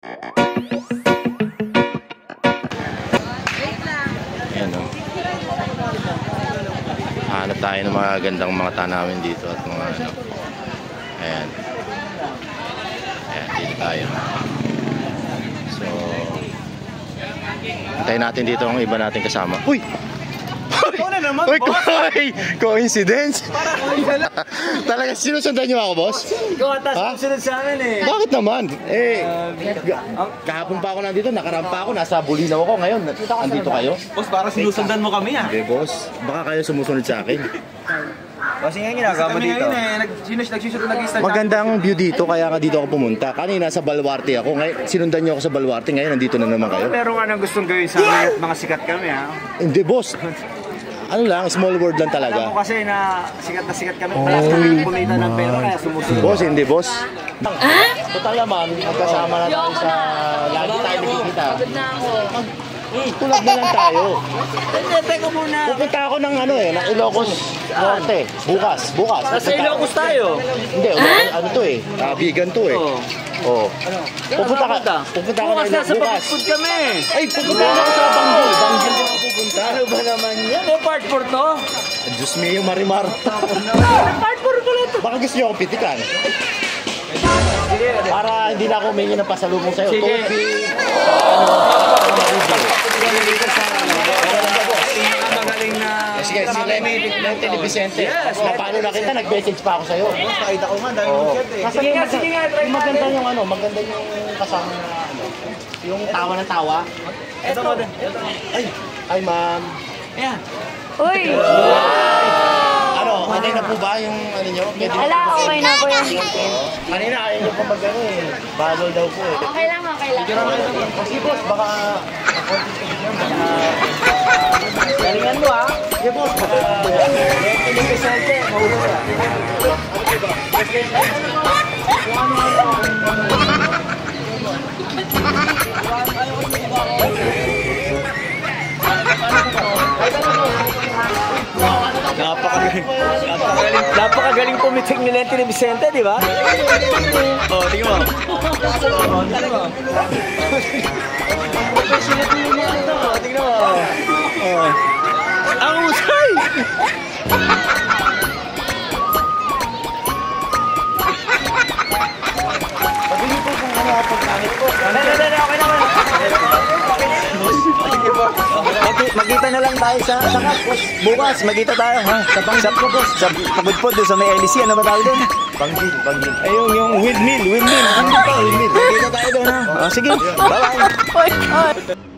Ayan o. Hanap tayo ng mga gandang mga tanawin dito at mga ano. Ayan. Ayan, dito tayo. So, antayin natin dito ang iba natin kasama. Uy! Wala naman, uy, boss! Coincidence? Talaga sinusundan niyo ako, boss? Ikaw atas susunod sa amin eh. Bakit naman? Kahapon pa ako nandito, nakarampa ako, nasa Bulinaw ako. Ngayon, andito kayo? Boss, parang sinusundan mo kami ah. Hindi, boss. Baka kayo sumusunod sa akin. Kasi nga ginagawa mo dito. Magandang view dito, kaya nga dito ako pumunta. Kanina sa Baluarte ako, ngayon sinundan niyo ako sa Baluarte, ngayon nandito na naman kayo. Pero nga nang gustong gawin sa amin at mga sikat kami ha. Hindi, boss. Ano lang, small word lang talaga. Alam mo kasi na sikat kami. Wala kami kumita ng pera kaya sumusunod. Boss, hindi, boss. Total naman, magkasama na tayo sa lagi tayo nakikita. Tulad na lang tayo. Teka muna. Pupunta ako ng ano ng Ilocos Norte. Bukas. Nasa Ilocos tayo. Hindi, ano to eh. Vegan to eh. Oo. Pupunta ka bukas. nasa Bakitpud kami. Ay, pupunta ako sa Banggol. Banggol din ako pupunta. Ano ba naman yan? May part 4 to? Diyos mio, Marimar. Part 4 pala to. Baka gusto niyo akong pitikan. Para hindi na ako humingi ng pasalubong sa'yo. Sige. Magaling na... Sige, si Lenny Vicente. Paano na kita? Nag-message pa ako sa'yo. Pakita ko nga dahil mag-chat eh. Sige nga. Maganda yung ano, maganda yung kasama na ano. Yung tawa ng tawa. Ito. Ay ma'am. Ayan. Uy! Ano, okay na po ba yung ano nyo? Wala, okay na po yan. Kanina ayaw nyo po mag-ano eh. Bagol daw po eh. Okay lang. Kasi boss, baka... Galingan mo ha. Sige boss, baka... Napakagaling pumitik ni Lenny Vicente, di ba? Oh, tingnan mo. Tingnan mo. Ang usay! Sabihin po kung ano ang pagkakit ko. Okay naman. Magkita na lang tayo sa campus. Bukas, magkita tayo ha. Sa Pagudpod doon sa may LC, ano ba tawag doon? Banggil. Ayun, yung windmill. Magkita tayo doon ha. Sige, bye-bye.